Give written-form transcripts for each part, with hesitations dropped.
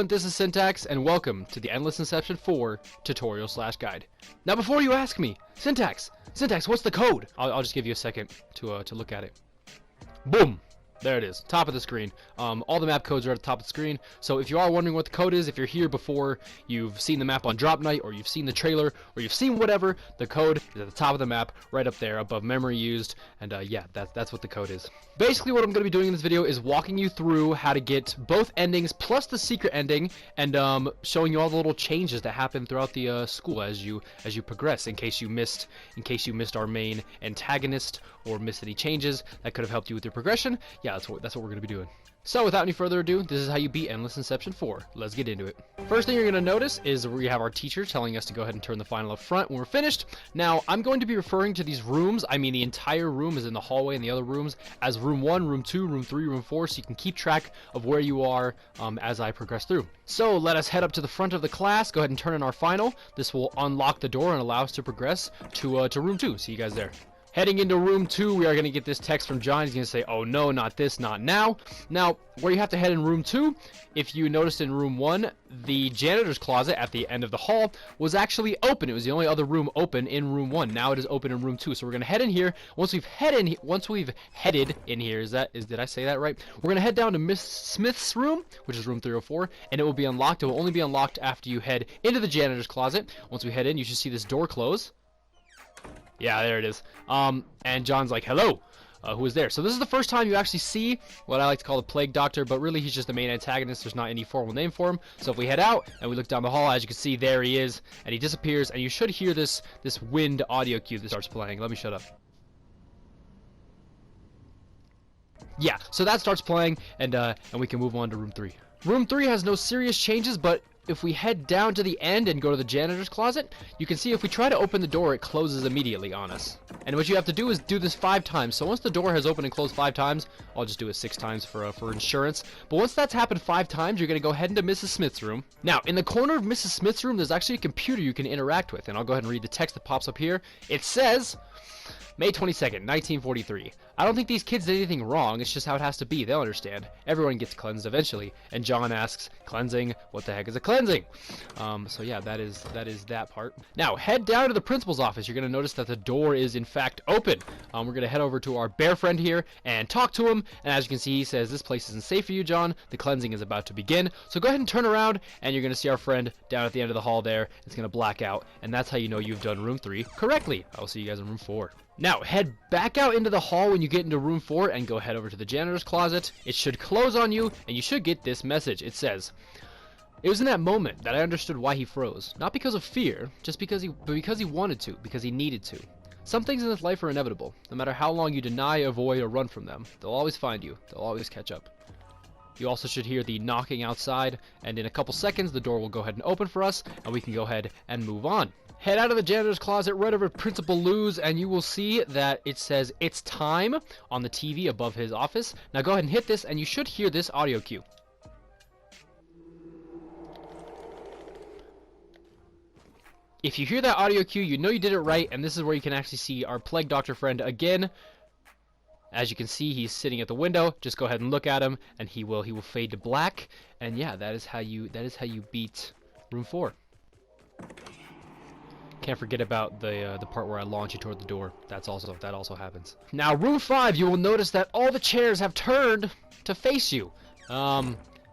everyone, this is Syntax, and welcome to the Endless Inception 4 tutorial/guide. Now before you ask me, Syntax, what's the code? I'll just give you a second to look at it. Boom! There it is, top of the screen. All the map codes are at the top of the screen, so if you are wondering what the code is, if you're here before you've seen the map on drop night, or you've seen the trailer, or you've seen whatever, the code is at the top of the map, right up there, above memory used, and yeah, that's what the code is. Basically, what I'm going to be doing in this video is walking you through how to get both endings, plus the secret ending, and showing you all the little changes that happen throughout the school as you progress, in case you missed our main antagonist, or missed any changes that could have helped you with your progression. Yeah, that's what we're going to be doing. So without any further ado, this is how you beat Endless Inception 4. Let's get into it. First thing you're going to notice is we have our teacher telling us to go ahead and turn the final up front when we're finished. Now, I'm going to be referring to these rooms, I mean the entire room is in the hallway and the other rooms, as room 1, room 2, room 3, room 4, so you can keep track of where you are as I progress through. So let us head up to the front of the class, go ahead and turn in our final. This will unlock the door and allow us to progress to room 2. See you guys there. Heading into room 2, we are going to get this text from John. He's going to say, oh no, not this, not now. Now, where you have to head in room 2, if you noticed in room 1, the janitor's closet at the end of the hall was actually open. It was the only other room open in room 1. Now it is open in room 2. So we're going to head in here. Once we've headed in here, did I say that right? We're going to head down to Miss Smith's room, which is room 304, and it will be unlocked. It will only be unlocked after you head into the janitor's closet. Once we head in, you should see this door close. Yeah, there it is. And John's like, hello, who is there? So this is the first time you actually see what I like to call the Plague Doctor, but really he's just the main antagonist. There's not any formal name for him. So if we head out and we look down the hall, as you can see, there he is, and he disappears, and you should hear this wind audio cue that starts playing. Let me shut up. Yeah, so that starts playing, and we can move on to room 3. Room 3 has no serious changes, but if we head down to the end and go to the janitor's closet, you can see if we try to open the door, it closes immediately on us. And what you have to do is do this 5 times. So once the door has opened and closed 5 times, I'll just do it 6 times for insurance. But once that's happened 5 times, you're going to go ahead into Mrs. Smith's room. Now, in the corner of Mrs. Smith's room, there's actually a computer you can interact with. And I'll go ahead and read the text that pops up here. It says, May 22nd, 1943. I don't think these kids did anything wrong, it's just how it has to be, they'll understand. Everyone gets cleansed eventually. And John asks, cleansing? What the heck is a cleansing? So yeah, that is that part. Now, head down to the principal's office. You're going to notice that the door is in fact open. We're going to head over to our bear friend here and talk to him. And as you can see, he says, this place isn't safe for you, John. The cleansing is about to begin. So go ahead and turn around, and you're going to see our friend down at the end of the hall there. It's going to black out, and that's how you know you've done room 3 correctly. I'll see you guys in room 4. Now, head back out into the hall when you get into room 4 and go head over to the janitor's closet. It should close on you, and you should get this message. It says, it was in that moment that I understood why he froze. Not because of fear, just because he wanted to, because he needed to. Some things in this life are inevitable. No matter how long you deny, avoid, or run from them, they'll always find you. They'll always catch up. You also should hear the knocking outside, and in a couple seconds, the door will go ahead and open for us, and we can go ahead and move on. Head out of the janitor's closet right over Principal Lou's, and you will see that it says it's time on the TV above his office. Now go ahead and hit this, and you should hear this audio cue. If you hear that audio cue, you know you did it right, and this is where you can actually see our Plague Doctor friend again. As you can see, he's sitting at the window. Just go ahead and look at him, and he will fade to black. And yeah, that is how you beat room 4. Can't forget about the part where I launch you toward the door. That also happens. Now, room 5, you will notice that all the chairs have turned to face you.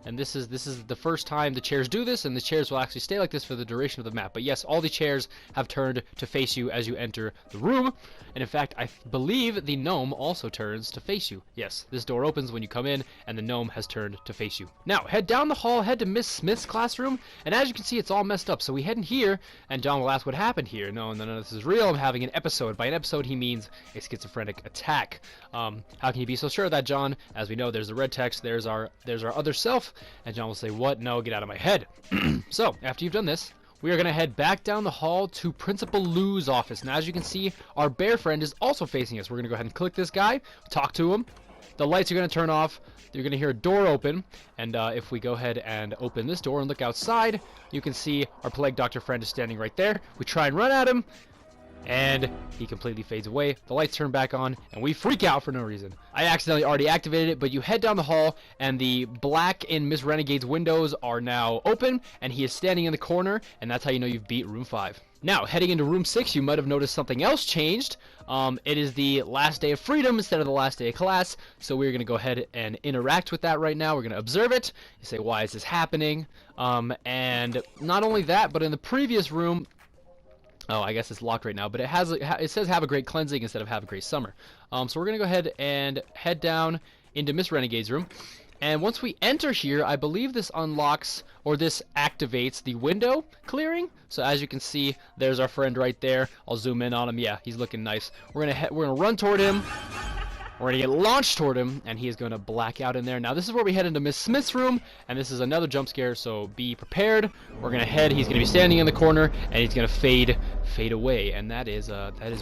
And this is the first time the chairs do this, and the chairs will actually stay like this for the duration of the map. But yes, all the chairs have turned to face you as you enter the room. And in fact, I believe the gnome also turns to face you. Yes, this door opens when you come in, and the gnome has turned to face you. Now, head down the hall, head to Miss Smith's classroom, and as you can see, it's all messed up. So we head in here, and John will ask what happened here. No, this is real. I'm having an episode. By an episode, he means a schizophrenic attack. How can you be so sure of that, John? As we know, there's the red text. There's our other self. And John will say, what? No, get out of my head. So, after you've done this, we are going to head back down the hall to Principal Lou's office. Now, as you can see, our bear friend is also facing us. We're going to go ahead and click this guy, talk to him. The lights are going to turn off. You're going to hear a door open. And if we go ahead and open this door and look outside, you can see our Plague Doctor friend is standing right there. We try and run at him. and he completely fades away. The lights turn back on, and we freak out for no reason. I accidentally already activated it, but you head down the hall, and the black in Miss Renegade's windows are now open, and he is standing in the corner, and that's how you know you've beat room 5. Now, heading into room 6, you might have noticed something else changed. It is the last day of freedom instead of the last day of class, so we're going to go ahead and interact with that right now. We're going to observe it. You say, why is this happening? And not only that, but in the previous room, oh, I guess it's locked right now, but it says have a great cleansing instead of have a great summer. So we're going to go ahead and head down into Miss Renegade's room. And once we enter here, I believe this unlocks, or this activates the window clearing. So as you can see, there's our friend right there. I'll zoom in on him. Yeah, he's looking nice. We're gonna run toward him. We're gonna get launched toward him, and he is gonna black out in there. Now this is where we head into Miss Smith's room, and this is another jump scare, so be prepared. We're gonna head. He's gonna be standing in the corner, and he's gonna fade away, and that is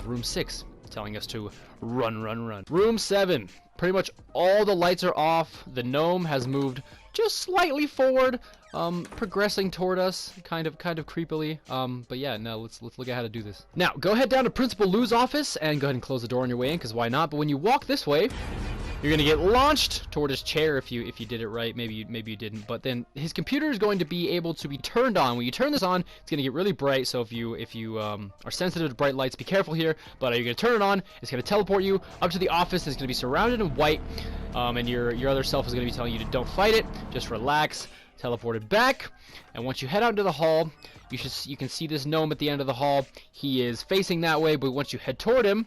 room 6, telling us to run. Room 7. Pretty much all the lights are off. The gnome has moved just slightly forward, progressing toward us, kind of creepily. But yeah, no, let's look at how to do this. Now, go ahead down to Principal Lou's office and go ahead and close the door on your way in, because why not? But when you walk this way, you're gonna get launched toward his chair if you did it right. Maybe you didn't. But then his computer is going to be able to be turned on. When you turn this on, it's gonna get really bright. So if you are sensitive to bright lights, be careful here. But you're gonna turn it on. It's gonna teleport you up to the office. It's gonna be surrounded in white, and your other self is gonna be telling you to don't fight it. Just relax. Teleported back. And once you head out into the hall, you can see this gnome at the end of the hall. He is facing that way, but once you head toward him,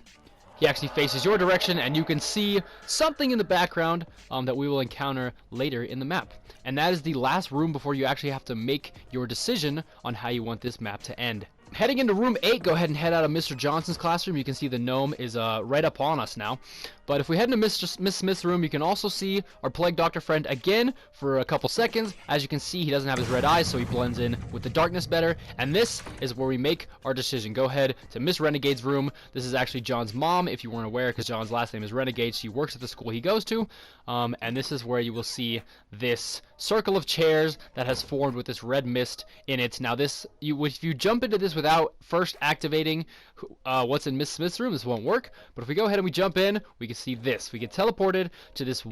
he actually faces your direction, and you can see something in the background that we will encounter later in the map. And that is the last room before you actually have to make your decision on how you want this map to end. Heading into room 8, go ahead and head out of Mr. Johnson's classroom. You can see the gnome is right up on us now. But if we head into Miss Smith's room, you can also see our Plague Doctor friend again for a couple seconds. As you can see, he doesn't have his red eyes, so he blends in with the darkness better. And this is where we make our decision. Go ahead to Miss Renegade's room. This is actually John's mom, if you weren't aware, because John's last name is Renegade. She works at the school he goes to. And this is where you will see this circle of chairs that has formed with this red mist in it. Now if you jump into this without first activating what's in Miss Smith's room, this won't work. But if we go ahead and we jump in, we can see this. We get teleported to this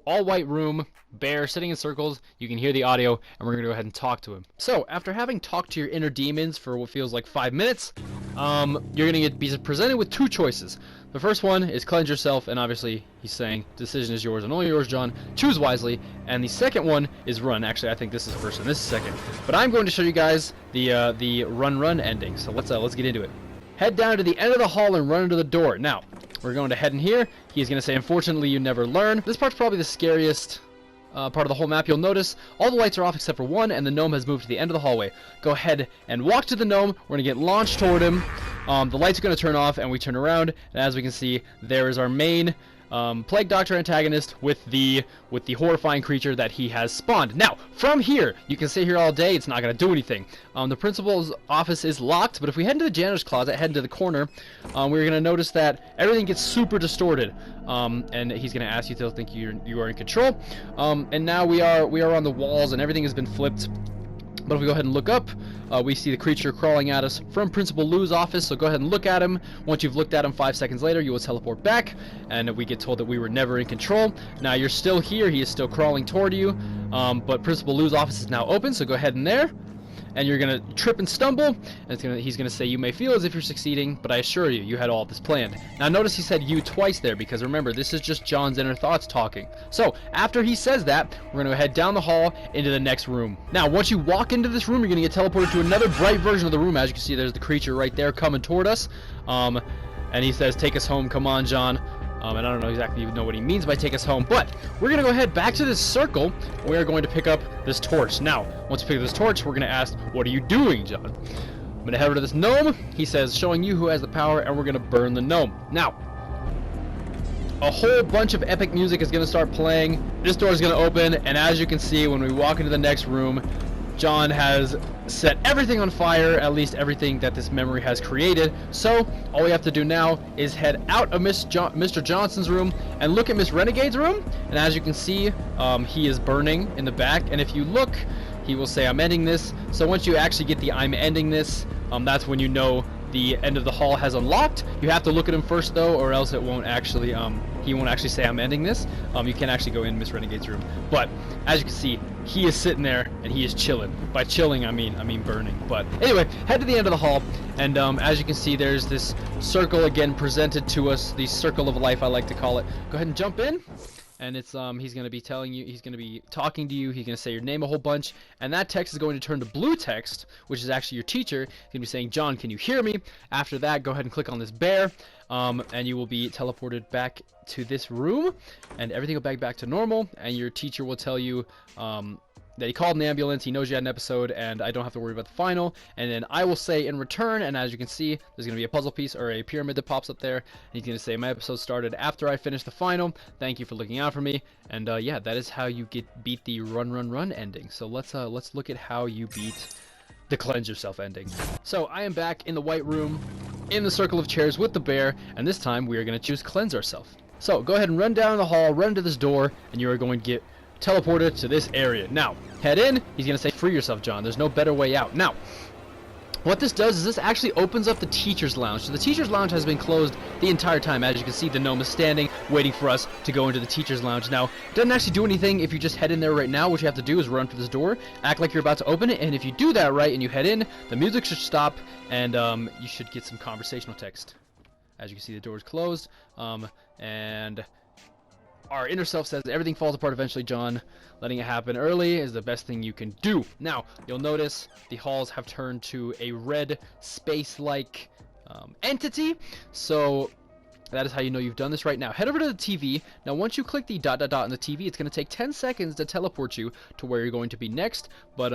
all white room, bear sitting in circles. You can hear the audio, and we're gonna go ahead and talk to him. So after having talked to your inner demons for what feels like 5 minutes, you're gonna be presented with 2 choices. The first one is cleanse yourself, and obviously he's saying decision is yours and only yours, John. Choose wisely. And the second one is run. Actually, I think this is first and this is second. But I'm going to show you guys the run ending. So let's get into it. Head down to the end of the hall and run into the door. Now, we're going to head in here. He's going to say, unfortunately, you never learn. This part's probably the scariest part of the whole map. You'll notice all the lights are off except for one, and the gnome has moved to the end of the hallway. Go ahead and walk to the gnome. We're going to get launched toward him. The lights are going to turn off, and we turn around, and as we can see, there is our main Plague Doctor antagonist with the horrifying creature that he has spawned. Now, from here, you can sit here all day. It's not going to do anything. The principal's office is locked, but if we head into the janitor's closet, head into the corner, we're going to notice that everything gets super distorted. And he's going to ask you to think you are in control. And now we are on the walls, and everything has been flipped. But if we go ahead and look up, we see the creature crawling at us from Principal Lou's office, so go ahead and look at him. Once you've looked at him 5 seconds later, you will teleport back, and we get told that we were never in control. Now you're still here, he is still crawling toward you, but Principal Lou's office is now open, so go ahead in there. And you're going to trip and stumble, and he's going to say you may feel as if you're succeeding, but I assure you, you had all this planned. Now notice he said you twice there, because remember, this is just John's inner thoughts talking. So, after he says that, we're going to head down the hall into the next room. Now, once you walk into this room, you're going to get teleported to another bright version of the room. As you can see, there's the creature right there coming toward us. And he says, take us home, come on, John. And I don't know exactly what he means by take us home, but we're going to go ahead back to this circle. We are going to pick up this torch. Now, once we pick up this torch, we're going to ask, what are you doing, John? I'm going to head over to this gnome. He says, showing you who has the power, and we're going to burn the gnome. Now, a whole bunch of epic music is going to start playing. This door is going to open, and as you can see, when we walk into the next room, John has set everything on fire, at least everything that this memory has created. So all we have to do now is head out of Mr. Johnson's room and look at Miss Renegade's room. And as you can see, he is burning in the back. And if you look, he will say, I'm ending this. So once you actually get the I'm ending this, that's when you know the end of the hall has unlocked. You have to look at him first though, or else it won't actually he won't actually say I'm ending this. You can actually go in Miss Renegade's room, but as you can see, he is sitting there and he is chilling. By chilling, I mean burning. But anyway, head to the end of the hall, and as you can see, there's this circle again presented to us, the circle of life I like to call it. Go ahead and jump in. And it's he's gonna be telling you, he's gonna be talking to you, he's gonna say your name a whole bunch, and that text is going to turn to blue text, which is actually your teacher. He's gonna be saying, John, can you hear me? After that, go ahead and click on this bear, and you will be teleported back to this room, and everything will back to normal, and your teacher will tell you that he called an ambulance, he knows you had an episode, and I don't have to worry about the final. And then I will say in return, and as you can see, there's going to be a puzzle piece or a pyramid that pops up there, and he's going to say, my episode started after I finished the final, thank you for looking out for me. And yeah, that is how you beat the run ending. So let's look at how you beat the cleanse yourself ending. So I am back in the white room, in the circle of chairs with the bear, and this time we are going to choose cleanse ourselves. So go ahead and run down the hall, run to this door, and you are going to get teleported to this area. Now, head in. He's going to say, free yourself, John. There's no better way out. Now, what this does is this actually opens up the teacher's lounge. So the teacher's lounge has been closed the entire time. As you can see, the gnome is standing, waiting for us to go into the teacher's lounge. Now, it doesn't actually do anything if you just head in there right now. What you have to do is run to this door, act like you're about to open it, and if you do that right and you head in, the music should stop, and you should get some conversational text. As you can see, the door is closed, and our inner self says everything falls apart eventually, John. Letting it happen early is the best thing you can do. Now, you'll notice the halls have turned to a red space-like entity. So that is how you know you've done this right now. Head over to the TV. Now, once you click the ... on the TV, it's going to take 10 seconds to teleport you to where you're going to be next. But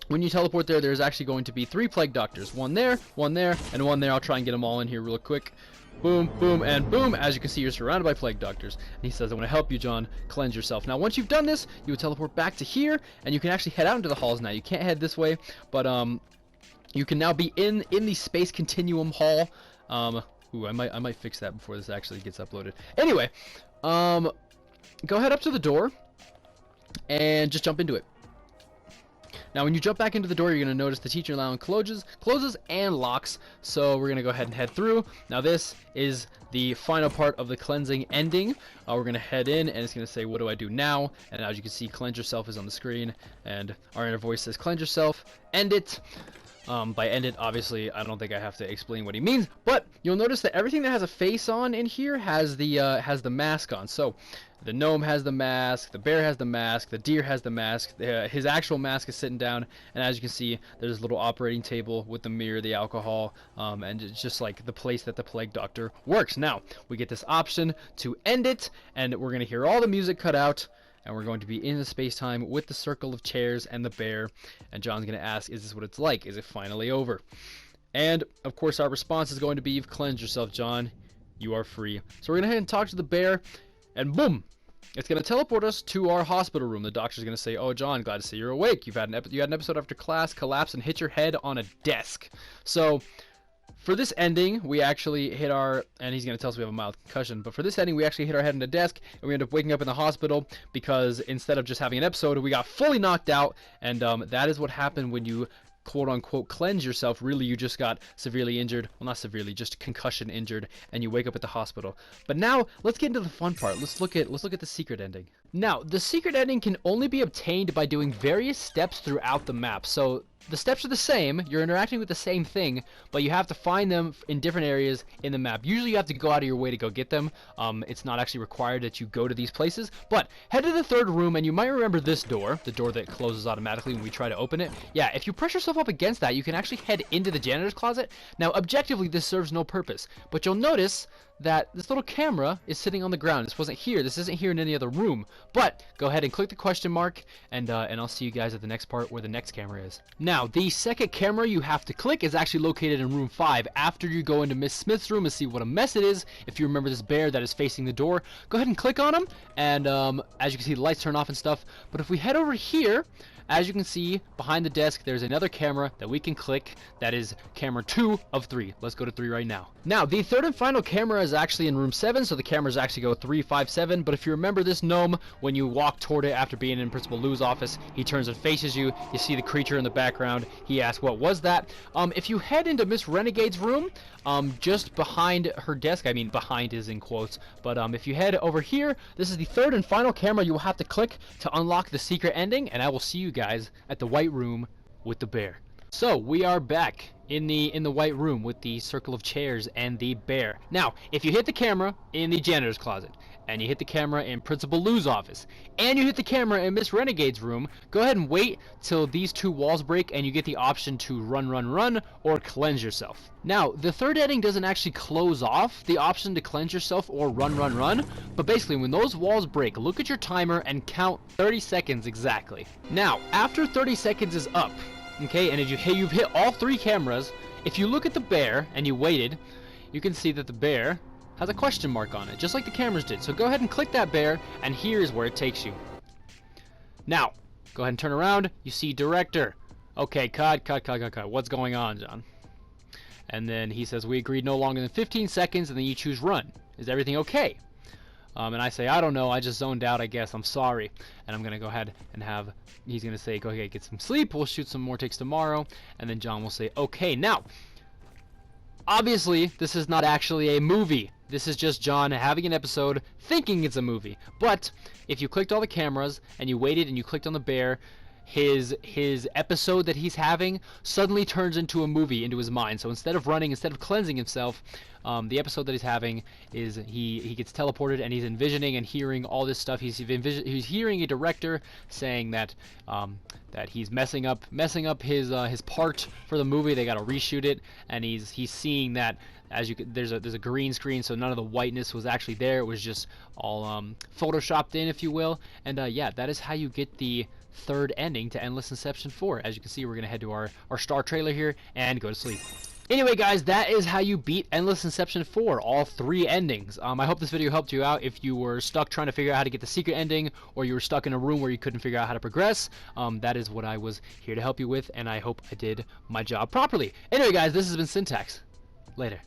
when you teleport there, there's actually going to be 3 plague doctors. One there, and one there. I'll try and get them all in here real quick. Boom, boom, and boom. As you can see, you're surrounded by plague doctors. And he says, I want to help you, John. Cleanse yourself. Now, once you've done this, you would teleport back to here, and you can actually head out into the halls now. You can't head this way, but you can now be in the space continuum hall. Ooh, I might fix that before this actually gets uploaded. Anyway, go head up to the door, and just jump into it. Now, when you jump back into the door, you're going to notice the teacher lounge closes and locks. So we're going to go ahead and head through. Now, this is the final part of the cleansing ending. We're going to head in, and it's going to say, what do I do now? And as you can see, cleanse yourself is on the screen. And our inner voice says, cleanse yourself, end it. By end it, obviously, I don't think I have to explain what he means. But you'll notice that everything that has a face on in here has the mask on. So the gnome has the mask, the bear has the mask, the deer has the mask, his actual mask is sitting down, and as you can see, there's a little operating table with the mirror, the alcohol, and it's just like the place that the plague doctor works. Now, we get this option to end it, and we're going to hear all the music cut out, and we're going to be in the space-time with the circle of chairs and the bear, and John's going to ask, is this what it's like? Is it finally over? And, of course, our response is going to be, you've cleansed yourself, John. You are free. So we're going to head and talk to the bear, and boom! It's going to teleport us to our hospital room. The doctor's going to say, oh, John, glad to see you're awake. You had an episode after class collapse and hit your head on a desk. So, for this ending, we actually hit our, and he's going to tell us we have a mild concussion, but for this ending, we actually hit our head on a desk, and we ended up waking up in the hospital because instead of just having an episode, we got fully knocked out, and that is what happened when you quote-unquote cleanse yourself. Really, you just got severely injured. Well, not severely, just concussion injured, and you wake up at the hospital. But now, let's get into the fun part. Let's look at the secret ending. Now, the secret ending can only be obtained by doing various steps throughout the map. So the steps are the same, you're interacting with the same thing, but you have to find them in different areas in the map. Usually you have to go out of your way to go get them. It's not actually required that you go to these places, but head to the third room, and you might remember this door, the door that closes automatically when we try to open it. Yeah, if you press yourself up against that, you can actually head into the janitor's closet. Now, objectively, this serves no purpose, but you'll notice that this little camera is sitting on the ground. This wasn't here. This isn't here in any other room. But go ahead and click the question mark, and I'll see you guys at the next part where the next camera is. Now, the second camera you have to click is actually located in room 5. After you go into Miss Smith's room and see what a mess it is, if you remember this bear that is facing the door, go ahead and click on him, and as you can see, the lights turn off and stuff. But if we head over here, as you can see behind the desk, there's another camera that we can click. That is camera 2 of 3. Let's go to 3 right now. Now, the third and final camera is actually in room 7, so the cameras actually go 3, 5, 7. But if you remember this gnome, when you walk toward it after being in Principal Lou's office, he turns and faces you. You see the creature in the background. He asks, what was that? If you head into Miss Renegade's room, just behind her desk, I mean behind is in quotes, but if you head over here, this is the third and final camera you will have to click to unlock the secret ending, and I will see you guys at the white room with the bear. So we are back in the white room with the circle of chairs and the bear. Now, if you hit the camera in the janitor's closet, and you hit the camera in Principal Lou's office, and you hit the camera in Miss Renegade's room, go ahead and wait till these 2 walls break and you get the option to run, or cleanse yourself. Now, the third ending doesn't actually close off the option to cleanse yourself or run, but basically when those walls break, look at your timer and count 30 seconds exactly. Now, after 30 seconds is up, okay, and if you've hit all 3 cameras, if you look at the bear and you waited, you can see that the bear has a question mark on it, just like the cameras did. So go ahead and click that bear, and here's where it takes you. Now, go ahead and turn around. You see director. Okay, cut. What's going on, John? And then he says, we agreed no longer than 15 seconds, and then you choose run. Is everything okay? And I say, I don't know, I just zoned out, I guess, I'm sorry. And I'm going to go ahead and he's going to say, go ahead, get some sleep, we'll shoot some more takes tomorrow. And then John will say, okay. Now, obviously, this is not actually a movie. This is just John having an episode, thinking it's a movie. But if you clicked all the cameras and you waited and you clicked on the bear, his episode that he's having suddenly turns into a movie into his mind. So instead of running, instead of cleansing himself, the episode that he's having is he gets teleported and he's envisioning and hearing all this stuff. He's hearing a director saying that that he's messing up his part for the movie. They got to reshoot it, and he's seeing that there's a green screen, so none of the whiteness was actually there. It was just all photoshopped in, if you will. And yeah, that is how you get the third ending to Endless Inception 4. As you can see, we're gonna head to our star trailer here and go to sleep. Anyway, guys, that is how you beat Endless Inception 4, all 3 endings. I hope this video helped you out if you were stuck trying to figure out how to get the secret ending, or you were stuck in a room where you couldn't figure out how to progress. That is what I was here to help you with, and I hope I did my job properly. Anyway, guys, this has been Syntax. Later.